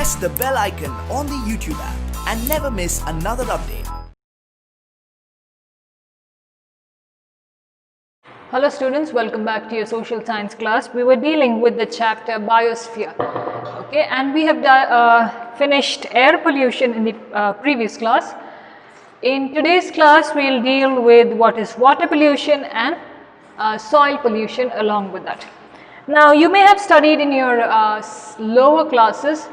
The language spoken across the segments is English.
press the bell icon on the YouTube app and never miss another update. Hello students, welcome back to your social science class. We were dealing with the chapter biosphere, okay, and we have finished air pollution in the previous class. In today's class, we will deal with what is water pollution and soil pollution along with that. Now, you may have studied in your lower classes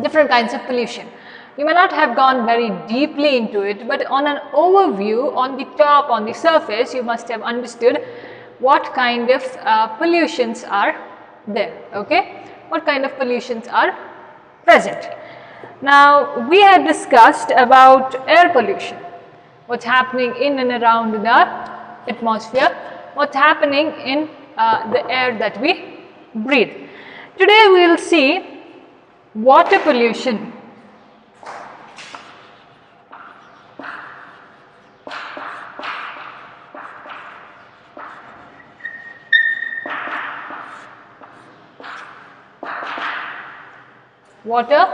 different kinds of pollution. You may not have gone very deeply into it, but on an overview, on the top, on the surface, you must have understood what kind of pollutions are there, okay? What kind of pollutions are present. Now, we had discussed about air pollution, what's happening in and around the atmosphere, what's happening in the air that we breathe. Today, we will see water pollution. Water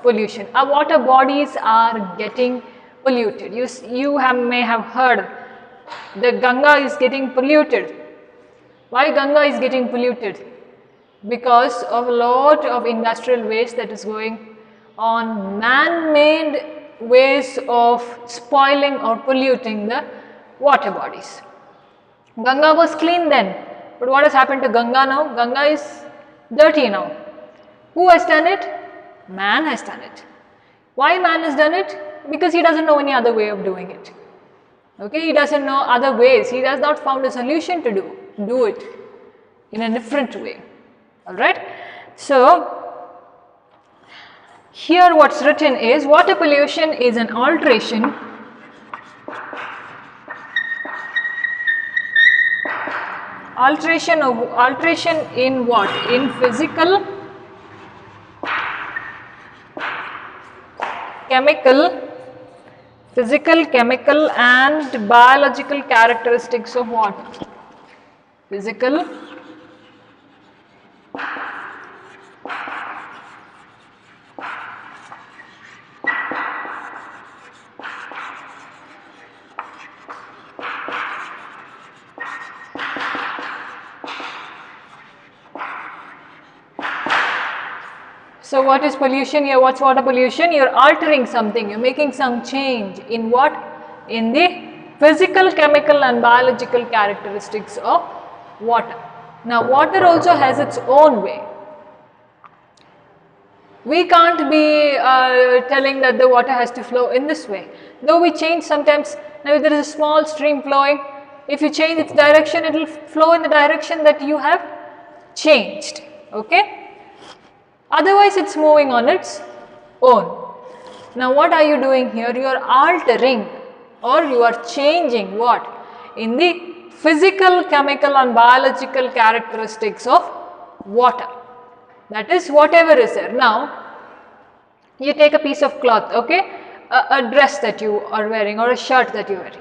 pollution. Our water bodies are getting polluted. You may have heard that Ganga is getting polluted. Why Ganga is getting polluted? Because of a lot of industrial waste that is going on, man-made ways of spoiling or polluting the water bodies. Ganga was clean then, but what has happened to Ganga now? Ganga is dirty now. Who has done it? Man has done it. Why man has done it? Because he doesn't know any other way of doing it. Okay, he doesn't know other ways. He has not found a solution to do it in a different way. Alright. So, here what's written is water pollution is an alteration in what? In physical, chemical and biological characteristics of water. Physical, so what is pollution here? What's water pollution? You're altering something, you're making some change in what? In the physical, chemical and biological characteristics of water. Now water also has its own way. We can't be telling that the water has to flow in this way. Though we change sometimes, now if there is a small stream flowing, if you change its direction, it will flow in the direction that you have changed, okay? Otherwise, it's moving on its own. Now, what are you doing here? You are altering or you are changing what? In the physical, chemical and biological characteristics of water. That is whatever is there. Now, you take a piece of cloth, okay? A dress that you are wearing or a shirt that you are wearing.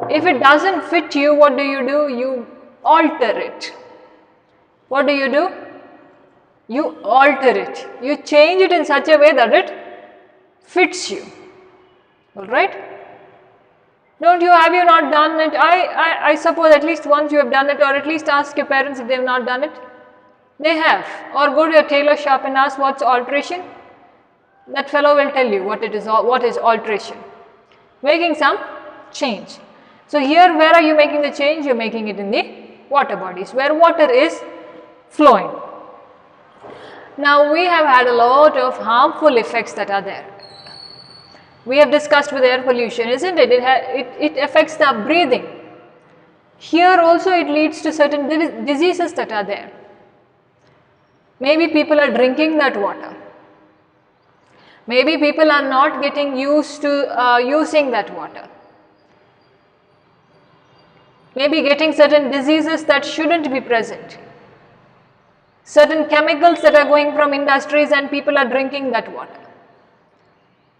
If it doesn't fit you, what do? You alter it. What do? You alter it. You change it in such a way that it fits you. Alright? Have you not done it? I suppose at least once you have done it, or at least ask your parents if they have not done it. They have. Or go to a tailor shop and ask what's alteration. That fellow will tell you what is alteration. Making some change. So here, where are you making the change? You are making it in the water bodies, where water is flowing. Now, we have had a lot of harmful effects that are there. We have discussed with air pollution, isn't it? It affects the breathing. Here also it leads to certain diseases that are there. Maybe people are drinking that water. Maybe people are not getting used to using that water. Maybe getting certain diseases that shouldn't be present. Certain chemicals that are going from industries and people are drinking that water.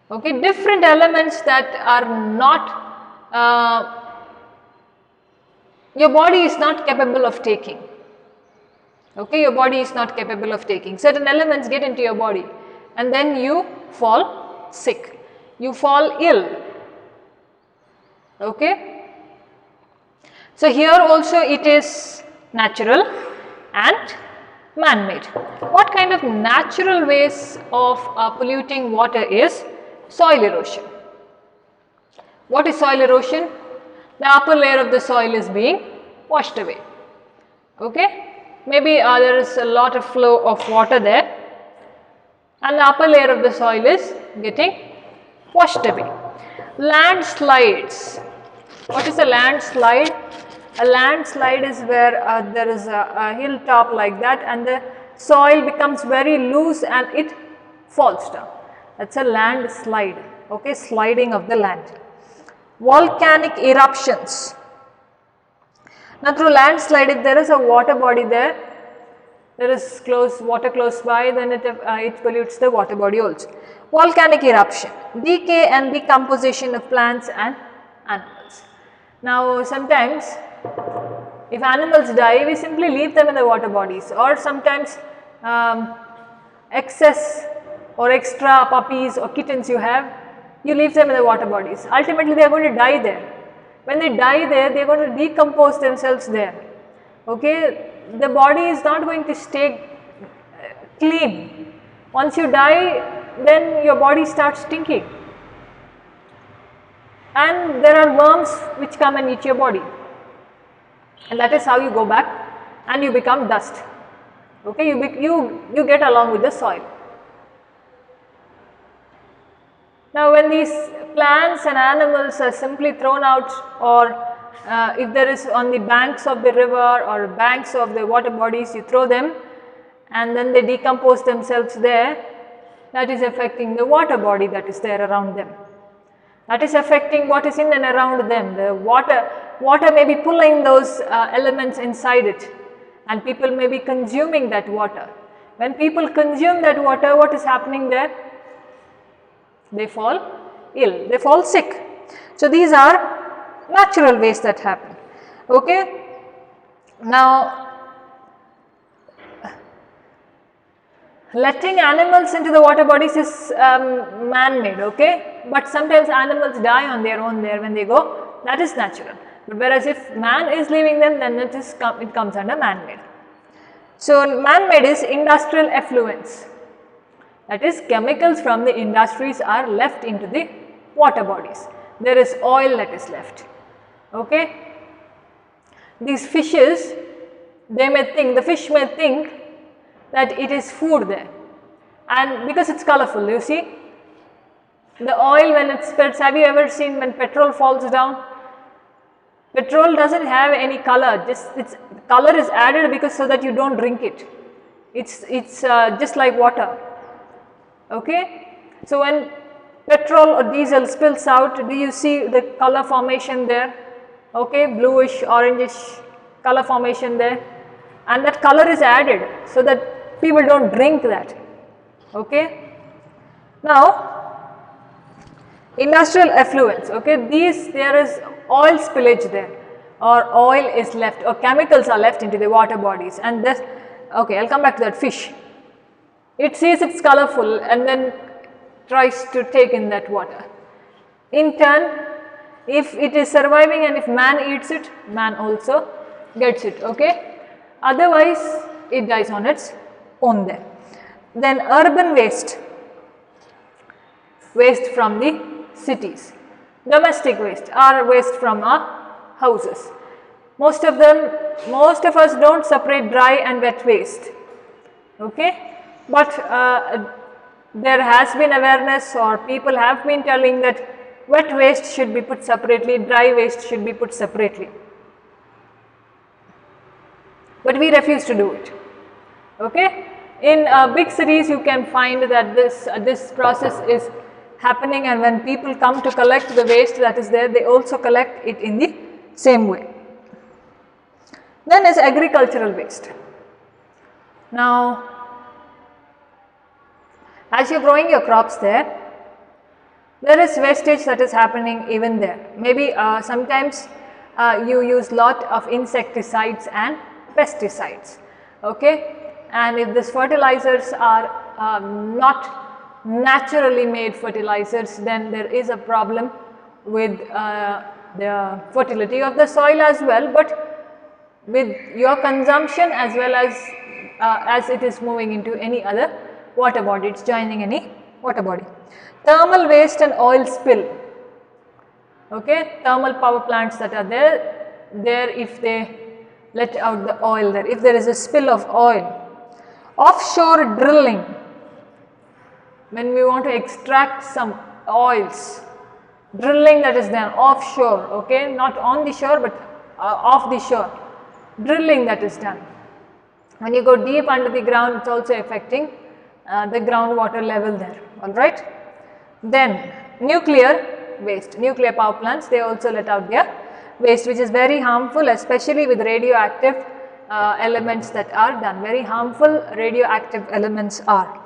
Okay, different elements that are not, your body is not capable of taking. Okay, your body is not capable of taking. Certain elements get into your body and then you fall sick, you fall ill. Okay. So here also it is natural and man-made. What kind of natural ways of polluting water is soil erosion? What is soil erosion? The upper layer of the soil is being washed away. Okay. Maybe there is a lot of flow of water there and the upper layer of the soil is getting washed away. Landslides. What is a landslide? A landslide is where there is a hilltop like that and the soil becomes very loose and it falls down. That's a landslide. Okay, sliding of the land. Volcanic eruptions. Now through landslide, if there is a water body there is water close by, then it pollutes the water body also. Volcanic eruption, decay and decomposition of plants and animals. Now sometimes if animals die, we simply leave them in the water bodies, or sometimes excess or extra puppies or kittens you leave them in the water bodies. Ultimately they are going to die there. When they die there, they are going to decompose themselves there. Okay, the body is not going to stay clean. Once you die, then your body starts stinking. And there are worms which come and eat your body. And that is how you go back and you become dust. Okay, you get along with the soil. Now when these plants and animals are simply thrown out, or if there is on the banks of the river or banks of the water bodies, you throw them and then they decompose themselves there, that is affecting the water body that is there around them. That is affecting what is in and around them. The water may be pulling those elements inside it and people may be consuming that water. When people consume that water, what is happening there? They fall ill, they fall sick. So these are natural ways that happen. Okay. Now letting animals into the water bodies is man-made, okay, but sometimes animals die on their own there when they go, that is natural. But whereas if man is leaving them, then it comes under man-made. So man-made is industrial effluents. That is, chemicals from the industries are left into the water bodies. There is oil that is left. Okay. These fishes, the fish may think that it is food there, and because it's colorful, you see, the oil when it spills, have you ever seen when petrol falls down? Petrol doesn't have any color, just its color is added because so that you don't drink it. It's just like water. Okay, so when petrol or diesel spills out, do you see the color formation there? Okay, bluish, orangish color formation there, and that color is added so that people don't drink that. Okay, now industrial effluents. Okay, there is oil spillage there, or oil is left, or chemicals are left into the water bodies, and this. Okay, I'll come back to that fish. It sees it's colorful and then tries to take in that water. In turn, if it is surviving and if man eats it, man also gets it, okay. Otherwise, it dies on its own there. Then urban waste from the cities. Domestic waste, or waste from our houses. Most of us don't separate dry and wet waste, okay. But there has been awareness, or people have been telling that wet waste should be put separately, dry waste should be put separately. But we refuse to do it. Okay? In big cities, you can find that this process is happening, and when people come to collect the waste that is there, they also collect it in the same way. Then is agricultural waste. Now, as you are growing your crops there is wastage that is happening even there. Maybe sometimes you use lot of insecticides and pesticides. okay, and if these fertilizers are not naturally made fertilizers, then there is a problem with the fertility of the soil as well, but with your consumption as well as it is moving into any other water body, it is joining any water body. Thermal waste and oil spill, okay, thermal power plants that are there if they let out the oil there, if there is a spill of oil. Offshore drilling, when we want to extract some oils, drilling that is done offshore, okay, not on the shore but off the shore, drilling that is done. When you go deep under the ground, it is also affecting the groundwater level there, alright. Then nuclear waste, nuclear power plants, they also let out their waste, which is very harmful, especially with radioactive elements that are done, very harmful radioactive elements are.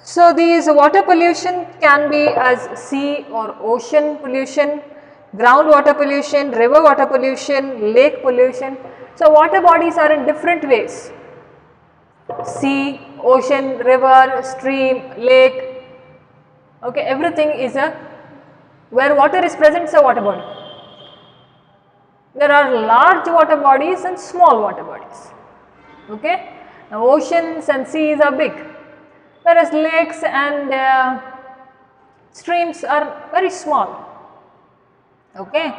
So these water pollution can be as sea or ocean pollution, groundwater pollution, river water pollution, lake pollution. So water bodies are in different ways, sea, ocean, river, stream, lake, okay, everything is where water is present is a water body. There are large water bodies and small water bodies, okay. Now oceans and seas are big, whereas lakes and streams are very small, okay.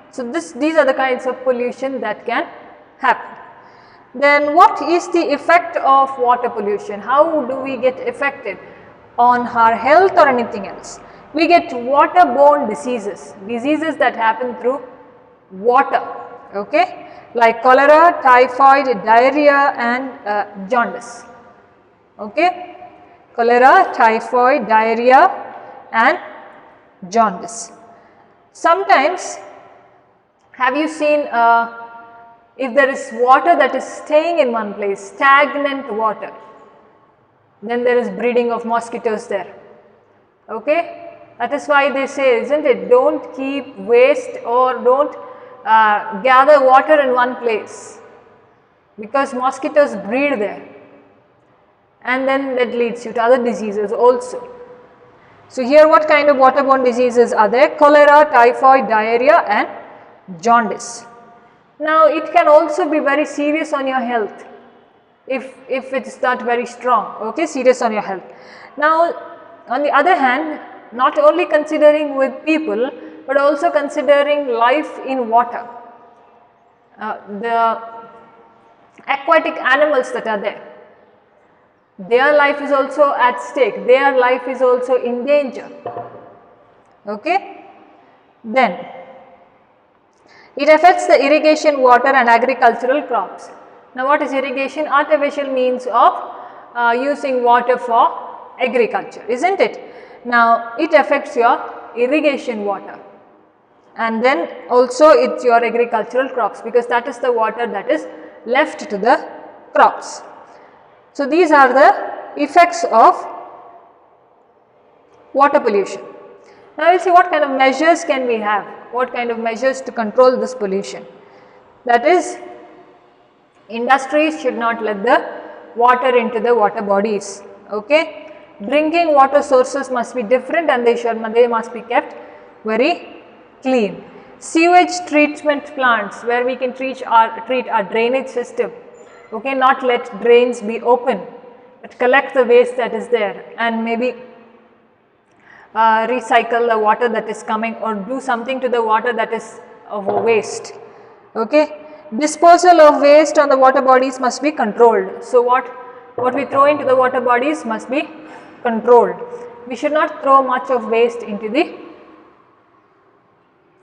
So these are the kinds of pollution that can happen. Then what is the effect of water pollution? How do we get affected on our health or anything else? We get waterborne diseases, diseases that happen through water, okay, like cholera, typhoid, diarrhea and jaundice, okay, cholera, typhoid, diarrhea and jaundice. Sometimes, have you seen if there is water that is staying in one place, stagnant water, then there is breeding of mosquitoes there, okay. That is why they say, isn't it, don't keep waste or don't gather water in one place, because mosquitoes breed there and then that leads you to other diseases also. So here what kind of waterborne diseases are there? Cholera, typhoid, diarrhea and jaundice. Now it can also be very serious on your health if it is not very strong, okay, serious on your health. Now on the other hand, not only considering with people but also considering life in water, the aquatic animals that are there, their life is also at stake, their life is also in danger, okay. Then it affects the irrigation, water and agricultural crops. Now what is irrigation? Artificial means of using water for agriculture, isn't it? Now it affects your irrigation water and then also it's your agricultural crops, because that is the water that is left to the crops. So these are the effects of water pollution. Now we will see what kind of measures can we have, what kind of measures to control this pollution. That is, industries should not let the water into the water bodies, okay. Drinking water sources must be different and they must be kept very clean. Sewage treatment plants where we can treat our drainage system, okay, not let drains be open but collect the waste that is there and maybe recycle the water that is coming or do something to the water that is of waste, okay. Disposal of waste on the water bodies must be controlled. So what we throw into the water bodies must be controlled. We should not throw much of waste into the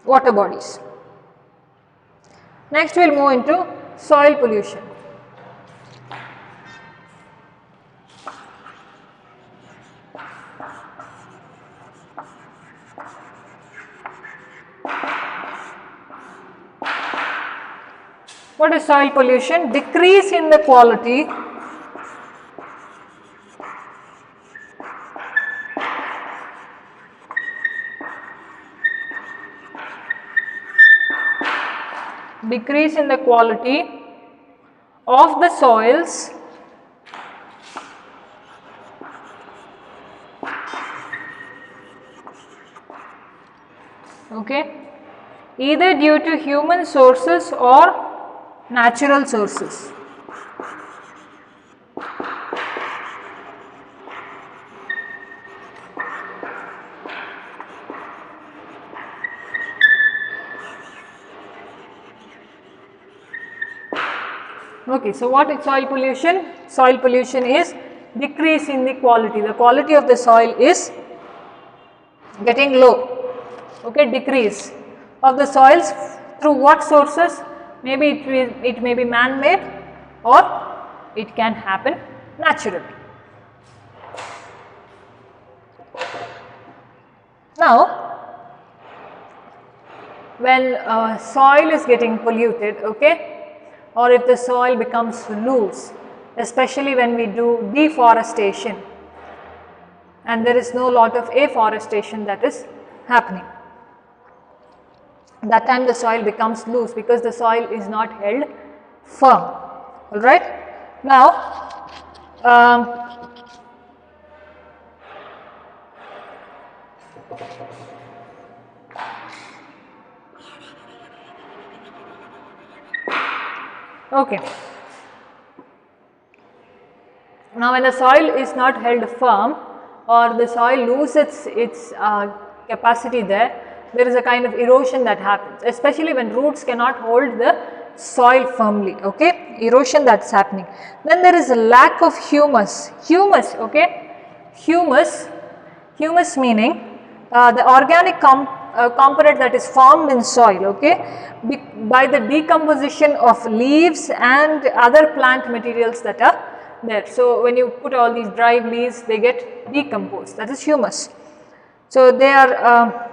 water bodies. Next we will move into soil pollution. What is soil pollution? Decrease in the quality of the soils okay, either due to human sources or natural sources. Okay, so what is soil pollution? Soil pollution is decrease in the quality. The quality of the soil is getting low. Okay, decrease of the soils through what sources? Maybe it may be man-made or it can happen naturally. Now, when soil is getting polluted, okay, or if the soil becomes loose, especially when we do deforestation and there is no lot of afforestation that is happening. That time the soil becomes loose because the soil is not held firm. Alright. Now, okay. Now, when the soil is not held firm or the soil loses its capacity there is a kind of erosion that happens, especially when roots cannot hold the soil firmly, okay, erosion that is happening. Then there is a lack of humus, okay, humus meaning the organic component that is formed in soil, okay, by the decomposition of leaves and other plant materials that are there. So, when you put all these dry leaves, they get decomposed, that is humus. So, they are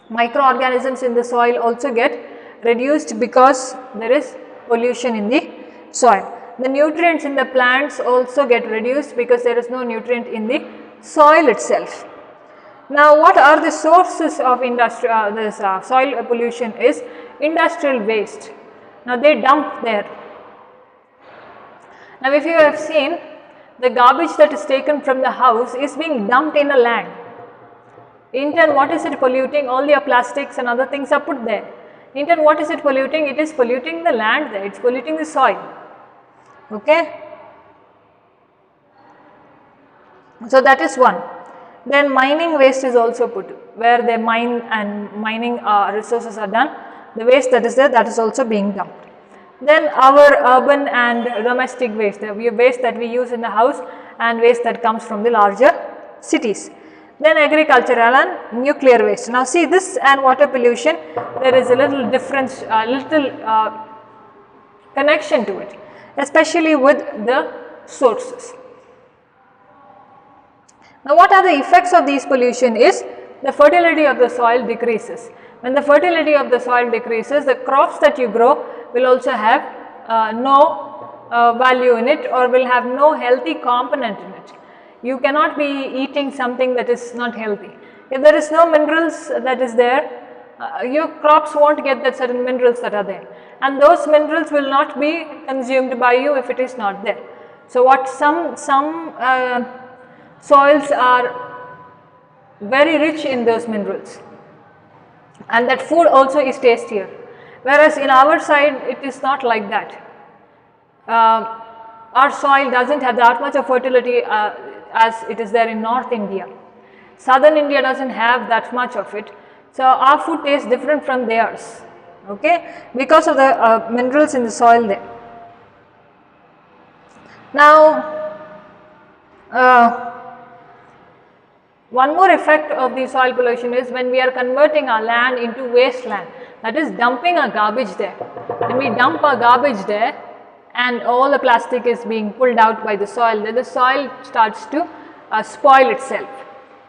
microorganisms in the soil also get reduced because there is pollution in the soil. The nutrients in the plants also get reduced because there is no nutrient in the soil itself. Now, what are the sources of soil pollution is industrial waste. Now, they dump there. Now, if you have seen, the garbage that is taken from the house is being dumped in a land. In turn, what is it polluting? All your plastics and other things are put there. In turn, what is it polluting? It is polluting the land there, it is polluting the soil. Okay. So, that is one. Then mining waste is also put, where they mine and mining resources are done, the waste that is there, that is also being dumped. Then our urban and domestic waste, the waste that we use in the house and waste that comes from the larger cities. Then agricultural and nuclear waste. Now, see, this and water pollution, there is a little difference, connection to it, especially with the sources. Now, what are the effects of these pollution is the fertility of the soil decreases. When the fertility of the soil decreases, the crops that you grow will also have no value in it or will have no healthy component in it. You cannot be eating something that is not healthy. If there is no minerals that is there, your crops won't get that certain minerals that are there, and those minerals will not be consumed by you if it is not there. So, what some soils are very rich in those minerals, and that food also is tastier, whereas in our side it is not like that. Our soil does not have that much of fertility as it is there in North India. Southern India does not have that much of it. So, our food tastes different from theirs, okay, because of the minerals in the soil there. Now, one more effect of the soil pollution is when we are converting our land into wasteland, that is dumping our garbage there. When we dump our garbage there and all the plastic is being pulled out by the soil, then the soil starts to spoil itself.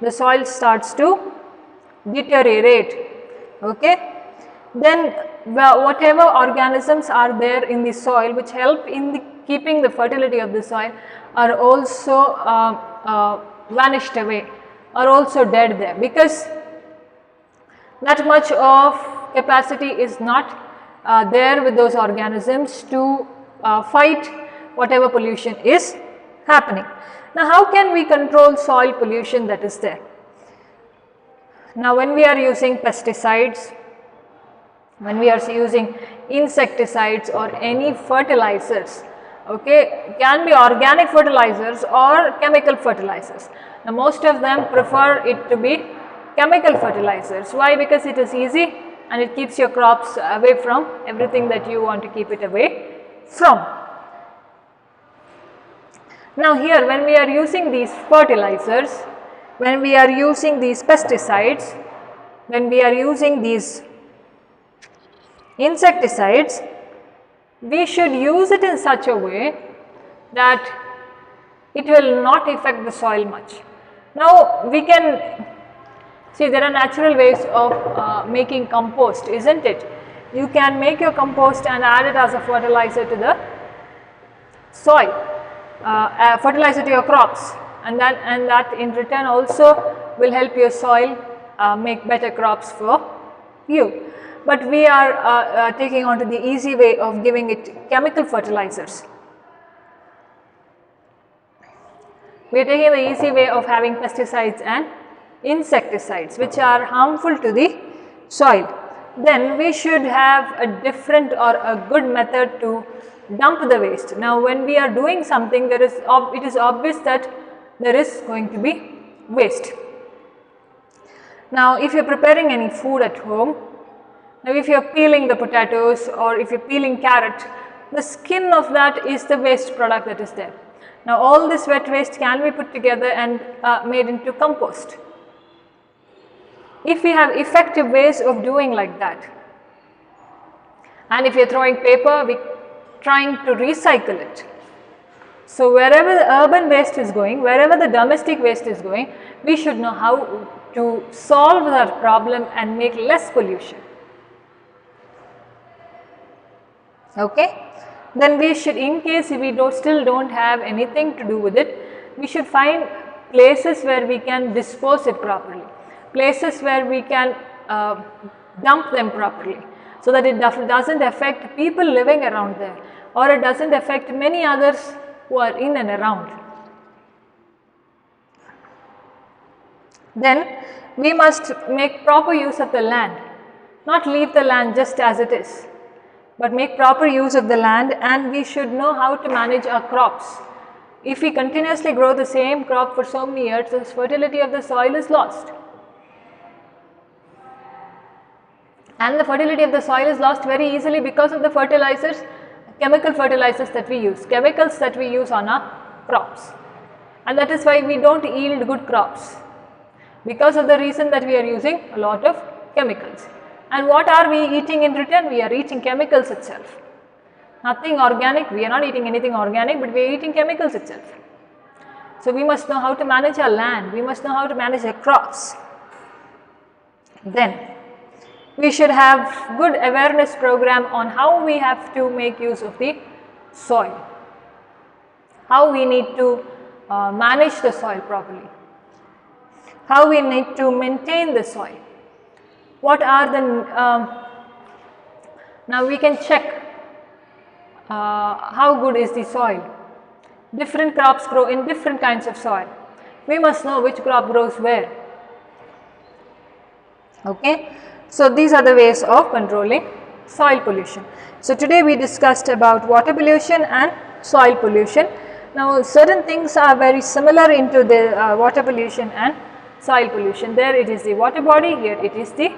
The soil starts to deteriorate, okay. Then whatever organisms are there in the soil which help in keeping the fertility of the soil are also vanished away, are also dead there, because that much of capacity is not there with those organisms to fight whatever pollution is happening. Now, how can we control soil pollution that is there? Now, when we are using pesticides, when we are using insecticides or any fertilizers, okay, can be organic fertilizers or chemical fertilizers. Now, most of them prefer it to be chemical fertilizers. Why? Because it is easy and it keeps your crops away from everything that you want to keep it away from. Now, here when we are using these fertilizers, when we are using these pesticides, when we are using these insecticides, we should use it in such a way that it will not affect the soil much. Now, we can see there are natural ways of making compost, isn't it? You can make your compost and add it as a fertilizer to the soil, fertilizer to your crops, and that in return also will help your soil make better crops for you. But we are taking on to the easy way of giving it chemical fertilizers. We are taking the easy way of having pesticides and insecticides which are harmful to the soil. Then we should have a different or a good method to dump the waste. Now, when we are doing something, it is obvious that there is going to be waste. Now, if you are preparing any food at home, now if you are peeling the potatoes or if you are peeling carrot, the skin of that is the waste product that is there. Now, all this wet waste can be put together and made into compost. If we have effective ways of doing like that, and if you are throwing paper, we are trying to recycle it. So, wherever the urban waste is going, wherever the domestic waste is going, we should know how to solve that problem and make less pollution. Okay. Then we should, in case we still don't have anything to do with it, we should find places where we can dispose it properly, places where we can dump them properly, so that it doesn't affect people living around there, or it doesn't affect many others who are in and around. Then we must make proper use of the land, not leave the land just as it is, but make proper use of the land, and we should know how to manage our crops. If we continuously grow the same crop for so many years, the fertility of the soil is lost. And the fertility of the soil is lost very easily because of the fertilizers, chemical fertilizers that we use, chemicals that we use on our crops. And that is why we don't yield good crops, because of the reason that we are using a lot of chemicals. And what are we eating in return? We are eating chemicals itself. Nothing organic, we are not eating anything organic, but we are eating chemicals itself. So, we must know how to manage our land, we must know how to manage our crops. Then, we should have good awareness program on how we have to make use of the soil, how we need to manage the soil properly, how we need to maintain the soil. What are the, now we can check how good is the soil. Different crops grow in different kinds of soil. We must know which crop grows where. Okay. So, these are the ways of controlling soil pollution. So, today we discussed about water pollution and soil pollution. Now, certain things are very similar into the water pollution and soil pollution. There it is the water body, here it is the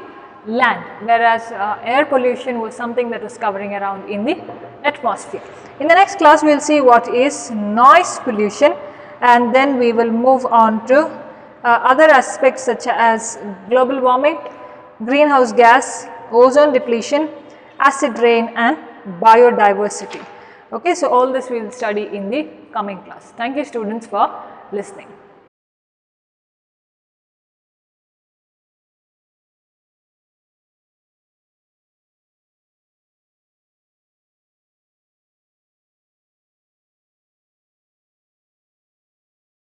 land, whereas air pollution was something that was covering around in the atmosphere. In the next class, we will see what is noise pollution, and then we will move on to other aspects such as global warming, greenhouse gas, ozone depletion, acid rain and biodiversity. Okay, so all this we will study in the coming class. Thank you students for listening.